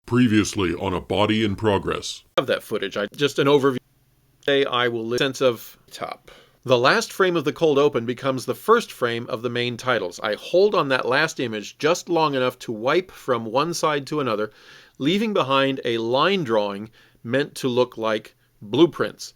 Previously on A Body in Progress. Of that footage, just an overview. Today I will list sense of top. The last frame of the cold open becomes the first frame of the main titles. I hold on that last image just long enough to wipe from one side to another, leaving behind a line drawing meant to look like blueprints.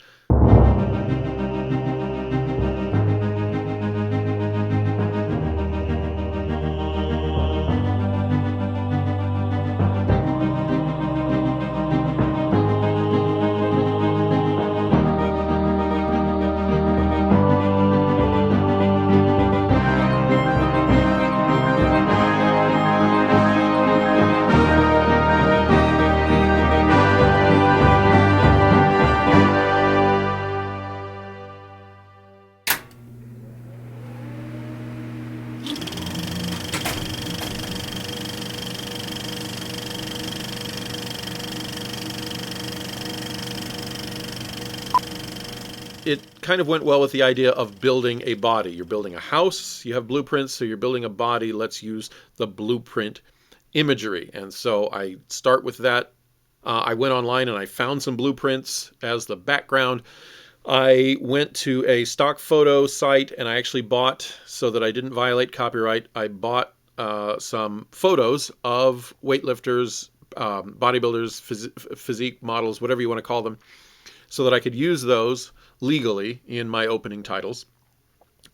It kind of went well with the idea of building a body. You're building a house, you have blueprints, so you're building a body. Let's use the blueprint imagery. And so I start with that. I went online and I found some blueprints as the background. I went to a stock photo site and I actually bought, so that I didn't violate copyright, I bought some photos of weightlifters, bodybuilders, physique models, whatever you want to call them, so that I could use those legally in my opening titles.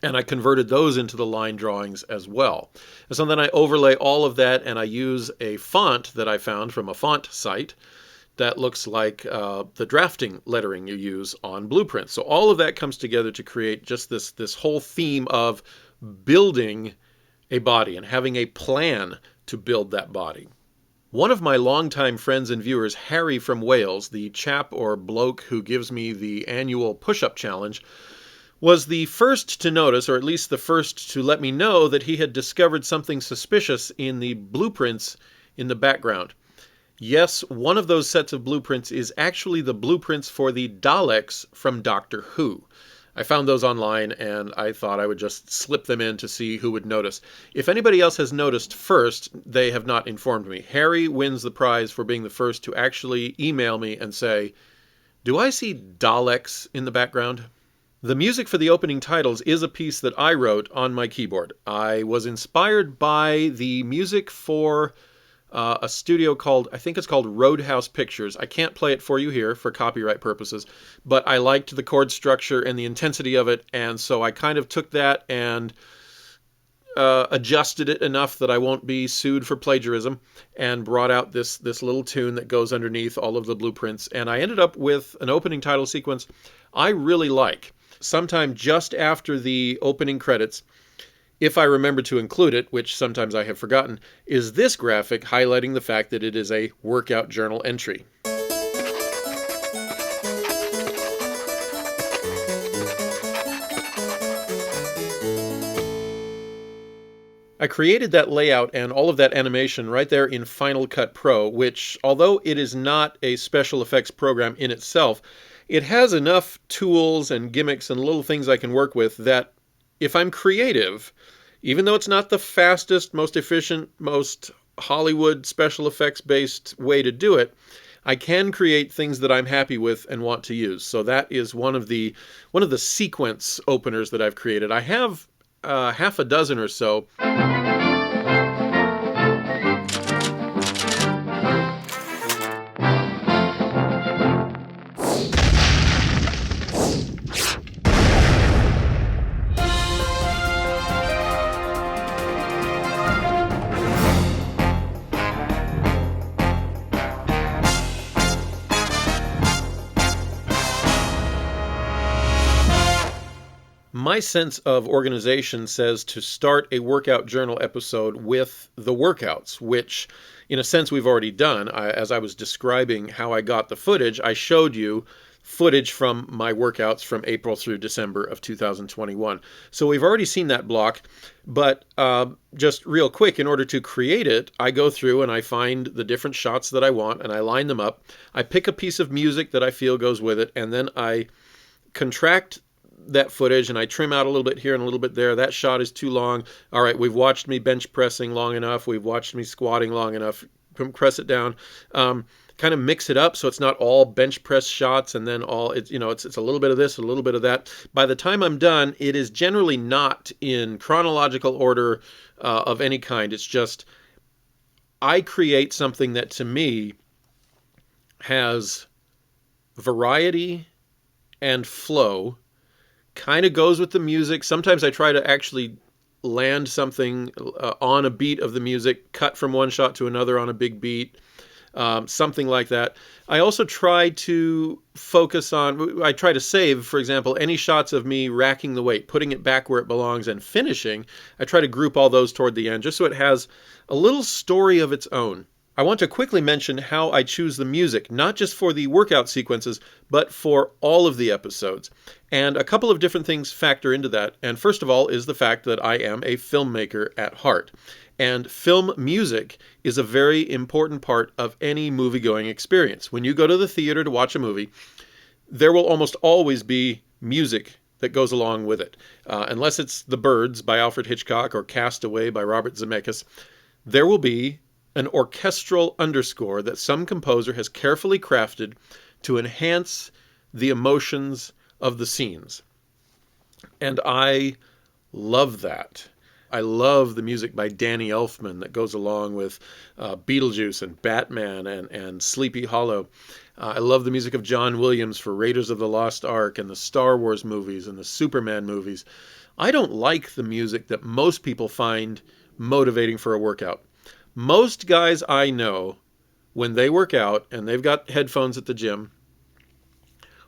And I converted those into the line drawings as well. And so then I overlay all of that and I use a font that I found from a font site that looks like the drafting lettering you use on blueprints. So all of that comes together to create just this whole theme of building a body and having a plan to build that body. One of my longtime friends and viewers, Harry from Wales, the chap or bloke who gives me the annual push-up challenge, was the first to notice, or at least the first to let me know, that he had discovered something suspicious in the blueprints in the background. Yes, one of those sets of blueprints is actually the blueprints for the Daleks from Doctor Who. I found those online and I thought I would just slip them in to see who would notice. If anybody else has noticed first, they have not informed me. Harry wins the prize for being the first to actually email me and say, "Do I see Daleks in the background?" The music for the opening titles is a piece that I wrote on my keyboard. I was inspired by the music for a studio called, I think it's called Roadhouse Pictures. I can't play it for you here for copyright purposes, but I liked the chord structure and the intensity of it, and so I kind of took that and adjusted it enough that I won't be sued for plagiarism, and brought out this little tune that goes underneath all of the blueprints, and I ended up with an opening title sequence I really like. Sometime just after the opening credits, if I remember to include it, which sometimes I have forgotten, is this graphic highlighting the fact that it is a workout journal entry. I created that layout and all of that animation right there in Final Cut Pro, which, although it is not a special effects program in itself, it has enough tools and gimmicks and little things I can work with that if I'm creative, even though it's not the fastest, most efficient, most Hollywood special effects based way to do it, I can create things that I'm happy with and want to use. So that is one of the sequence openers that I've created. I have half a dozen or so. My sense of organization says to start a workout journal episode with the workouts, which in a sense we've already done. As I was describing how I got the footage, I showed you footage from my workouts from April through December of 2021. So we've already seen that block, but just real quick, in order to create it, I go through and I find the different shots that I want and I line them up. I pick a piece of music that I feel goes with it, and then I contract that footage and I trim out a little bit here and a little bit there. That shot is too long. All right, we've watched me bench pressing long enough. We've watched me squatting long enough. compress it down. Kind of mix it up so it's not all bench press shots and then all it's it's a little bit of this, a little bit of that. By the time I'm done, it is generally not in chronological order of any kind. It's just I create something that to me has variety and flow, kind of goes with the music. Sometimes I try to actually land something on a beat of the music, cut from one shot to another on a big beat. Something like that. I also try to I try to save, for example, any shots of me racking the weight, putting it back where it belongs, and finishing. I try to group all those toward the end, just so it has a little story of its own. I want to quickly mention how I choose the music, not just for the workout sequences, but for all of the episodes. And a couple of different things factor into that. And first of all is the fact that I am a filmmaker at heart. And film music is a very important part of any movie-going experience. When you go to the theater to watch a movie, there will almost always be music that goes along with it. Unless it's The Birds by Alfred Hitchcock or Castaway by Robert Zemeckis, there will be an orchestral underscore that some composer has carefully crafted to enhance the emotions of the scenes. And I love that. I love the music by Danny Elfman that goes along with Beetlejuice and Batman and Sleepy Hollow. I love the music of John Williams for Raiders of the Lost Ark and the Star Wars movies and the Superman movies. I don't like the music that most people find motivating for a workout. Most guys I know, when they work out and they've got headphones at the gym,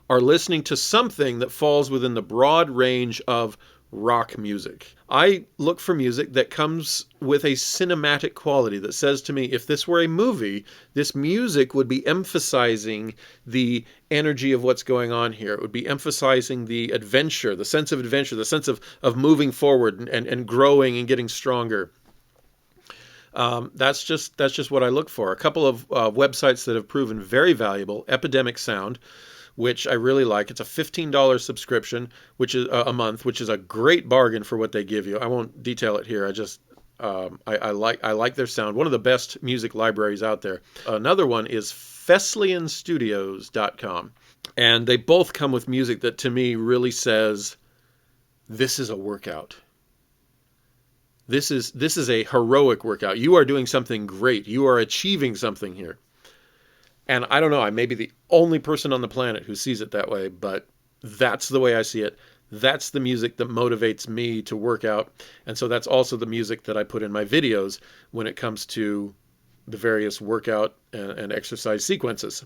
are listening to something that falls within the broad range of rock music. I look for music that comes with a cinematic quality that says to me, if this were a movie, this music would be emphasizing the energy of what's going on here. It would be emphasizing the adventure, the sense of moving forward and growing and getting stronger. That's just what I look for. A couple of websites that have proven very valuable: Epidemic Sound, which I really like. It's a $15 subscription, which is a month, which is a great bargain for what they give you. I won't detail it here. I like their sound. One of the best music libraries out there. Another one is FeslianStudios.com, and they both come with music that to me really says, this is a workout. This is a heroic workout. You are doing something great. You are achieving something here. And I don't know, I may be the only person on the planet who sees it that way, but that's the way I see it. That's the music that motivates me to work out. And so that's also the music that I put in my videos when it comes to the various workout and exercise sequences.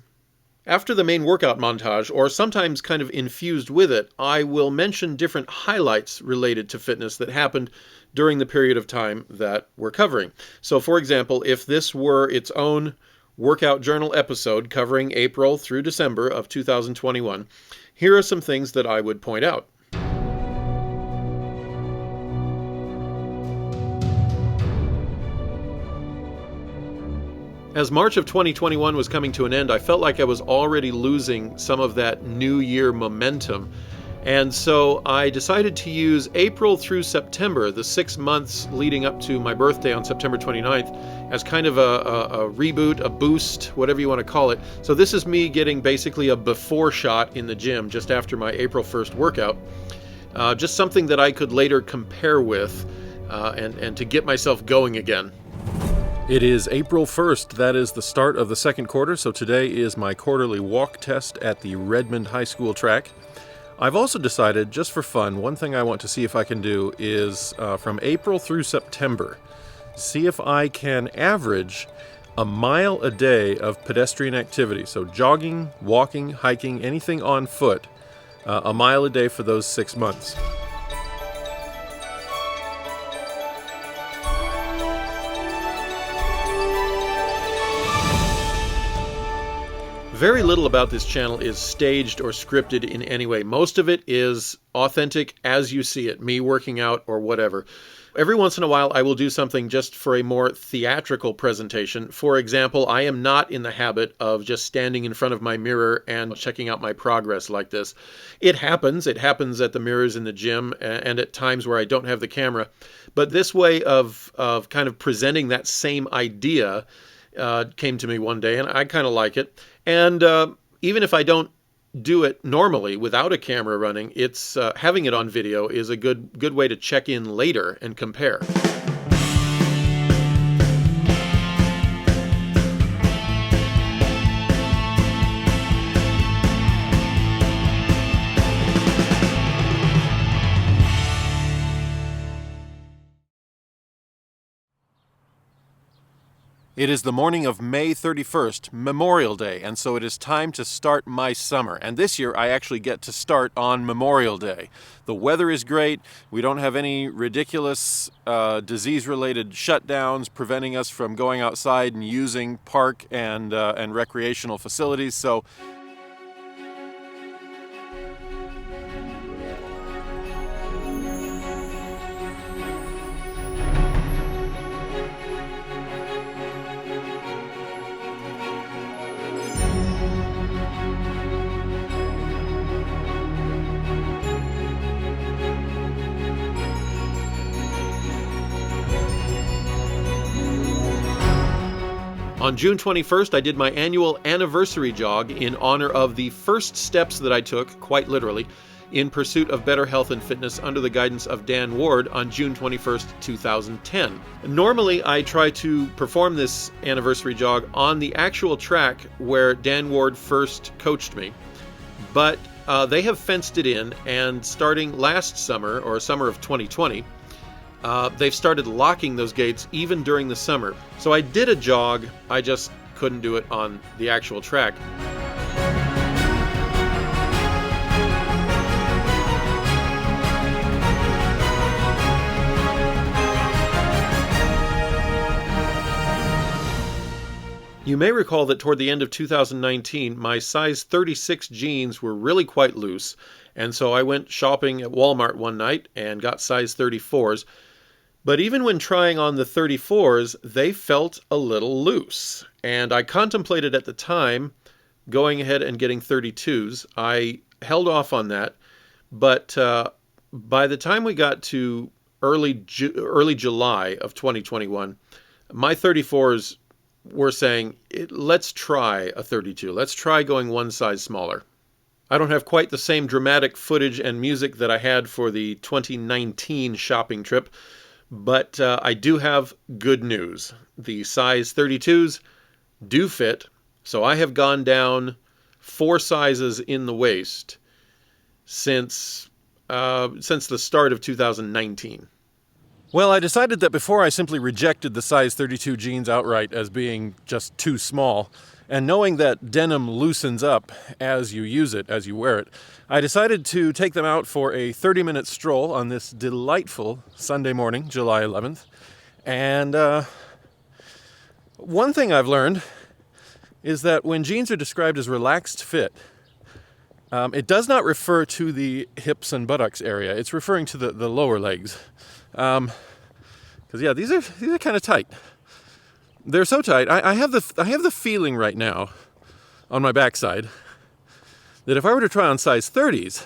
After the main workout montage, or sometimes kind of infused with it, I will mention different highlights related to fitness that happened during the period of time that we're covering. So for example, if this were its own workout journal episode covering April through December of 2021, here are some things that I would point out. As March of 2021 was coming to an end, I felt like I was already losing some of that New Year momentum. And so I decided to use April through September, the 6 months leading up to my birthday on September 29th, as kind of a reboot, a boost, whatever you want to call it. So this is me getting basically a before shot in the gym just after my April 1st workout. Just something that I could later compare with and to get myself going again. It is April 1st. That is the start of the second quarter. So today is my quarterly walk test at the Redmond High School track. I've also decided, just for fun, one thing I want to see if I can do is from April through September, see if I can average a mile a day of pedestrian activity. So jogging, walking, hiking, anything on foot, a mile a day for those 6 months. Very little about this channel is staged or scripted in any way. Most of it is authentic as you see it, me working out or whatever. Every once in a while, I will do something just for a more theatrical presentation. For example, I am not in the habit of just standing in front of my mirror and checking out my progress like this. It happens. It happens at the mirrors in the gym and at times where I don't have the camera. But this way of kind of presenting that same idea came to me one day, and I kind of like it. And even if I don't do it normally without a camera running, it's having it on video is a good way to check in later and compare. It is the morning of May 31st, Memorial Day, and so it is time to start my summer. And this year I actually get to start on Memorial Day. The weather is great. We don't have any ridiculous disease-related shutdowns preventing us from going outside and using park and recreational facilities. So on June 21st, I did my annual anniversary jog in honor of the first steps that I took, quite literally, in pursuit of better health and fitness under the guidance of Dan Ward on June 21st, 2010. Normally, I try to perform this anniversary jog on the actual track where Dan Ward first coached me, but they have fenced it in, and starting last summer, or summer of 2020, they've started locking those gates even during the summer. So I did a jog, I just couldn't do it on the actual track. You may recall that toward the end of 2019, my size 36 jeans were really quite loose, and so I went shopping at Walmart one night and got size 34s. But even when trying on the 34s, they felt a little loose. And I contemplated at the time going ahead and getting 32s. I held off on that. But by the time we got to early July of 2021, my 34s were saying, let's try a 32. Let's try going one size smaller. I don't have quite the same dramatic footage and music that I had for the 2019 shopping trip, but I do have good news. The size 32s do fit, so I have gone down 4 sizes in the waist since the start of 2019. Well, I decided that before I simply rejected the size 32 jeans outright as being just too small, and knowing that denim loosens up as you use it, as you wear it, I decided to take them out for a 30-minute stroll on this delightful Sunday morning, July 11th. And one thing I've learned is that when jeans are described as relaxed fit, it does not refer to the hips and buttocks area. It's referring to the lower legs. Because these are kind of tight. They're so tight. I have the feeling right now on my backside that if I were to try on size 30s,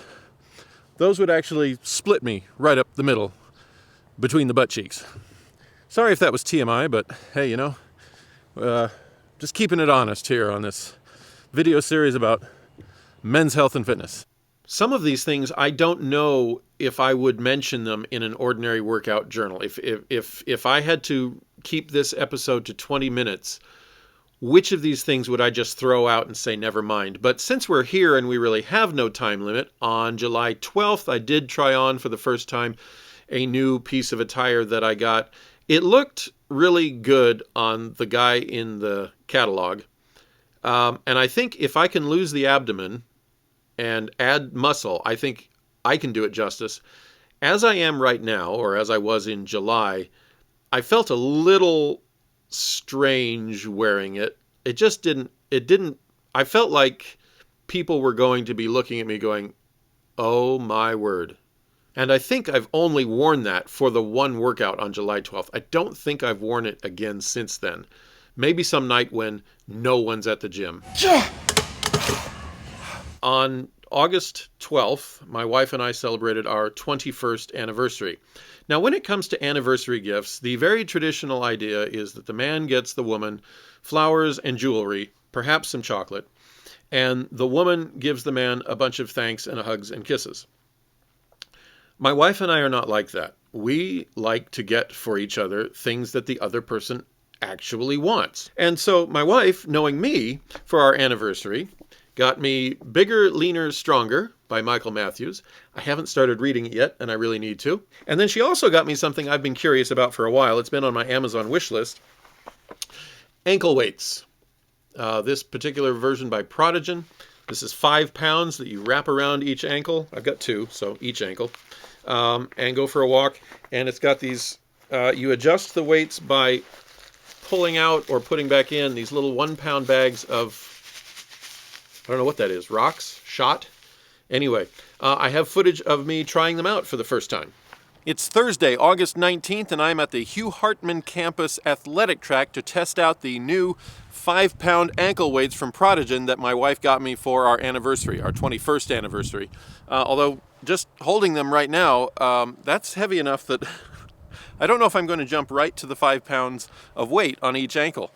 those would actually split me right up the middle between the butt cheeks. Sorry if that was TMI, but hey, just keeping it honest here on this video series about men's health and fitness. Some of these things I don't know if I would mention them in an ordinary workout journal. If I had to keep this episode to 20 minutes, which of these things would I just throw out and say never mind? But since we're here and we really have no time limit, on July 12th I did try on for the first time a new piece of attire that I got. It looked really good on the guy in the catalog. And I think if I can lose the abdomen and add muscle, I think I can do it justice. As I am right now, or as I was in July, I felt a little strange wearing it. It didn't, I felt like people were going to be looking at me going, oh my word. And I think I've only worn that for the one workout on July 12th. I don't think I've worn it again since then. Maybe some night when no one's at the gym. On August 12th, my wife and I celebrated our 21st anniversary. Now, when it comes to anniversary gifts, the very traditional idea is that the man gets the woman flowers and jewelry, perhaps some chocolate, and the woman gives the man a bunch of thanks and hugs and kisses. My wife and I are not like that. We like to get for each other things that the other person actually wants. And so my wife, knowing me, for our anniversary, got me Bigger, Leaner, Stronger by Michael Matthews. I haven't started reading it yet, and I really need to. And then she also got me something I've been curious about for a while. It's been on my Amazon wish list. Ankle weights. This particular version by Prodigen. This is 5 pounds that you wrap around each ankle. I've got 2, so each ankle. And go for a walk. And it's got these, you adjust the weights by pulling out or putting back in these little 1 pound bags of, I don't know what that is, rocks? Shot? Anyway, I have footage of me trying them out for the first time. It's Thursday, August 19th, and I'm at the Hugh Hartman campus athletic track to test out the new 5 pound ankle weights from Prodigen that my wife got me for our anniversary, our 21st anniversary. Although, just holding them right now, that's heavy enough that I don't know if I'm going to jump right to the 5 pounds of weight on each ankle.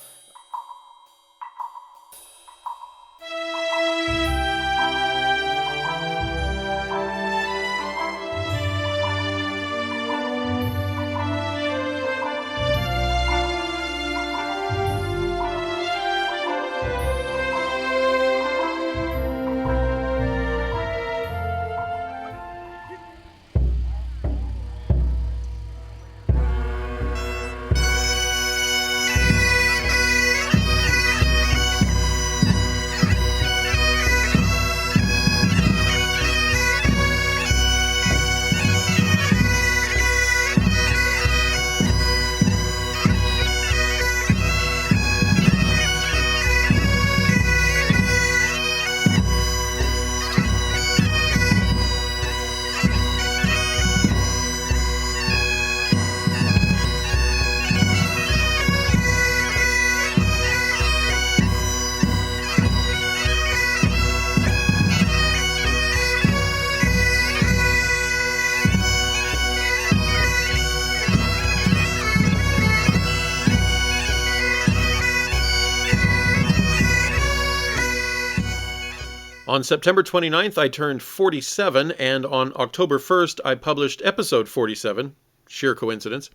On September 29th, I turned 47, and on October 1st, I published episode 47, sheer coincidence,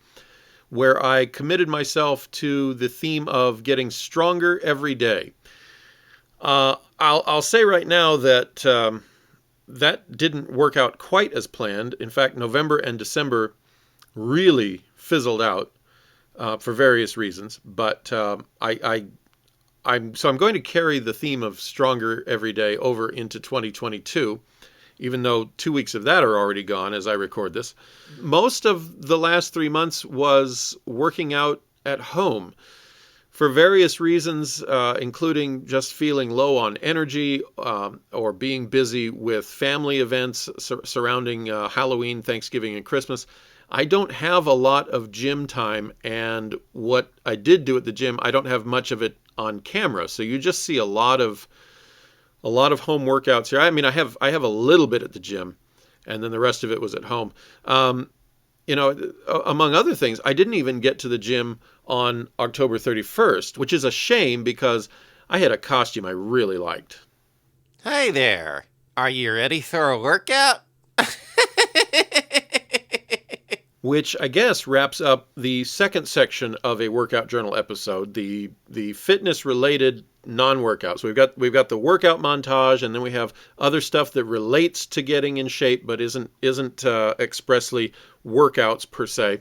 where I committed myself to the theme of getting stronger every day. I'll say right now that that didn't work out quite as planned. In fact, November and December really fizzled out for various reasons, but I'm going to carry the theme of stronger every day over into 2022, even though 2 weeks of that are already gone as I record this. Most of the last 3 months was working out at home for various reasons, including just feeling low on energy or being busy with family events surrounding Halloween, Thanksgiving, and Christmas. I don't have a lot of gym time, and what I did do at the gym, I don't have much of it on camera. So you just see a lot of home workouts here. I mean, I have a little bit at the gym, and then the rest of it was at home. Among other things, I didn't even get to the gym on October 31st, which is a shame because I had a costume I really liked. Hey there. Are you ready for a workout? Which I guess wraps up the second section of a Workout Journal episode, the fitness-related non-workouts. We've got the workout montage, and then we have other stuff that relates to getting in shape, but isn't expressly workouts per se.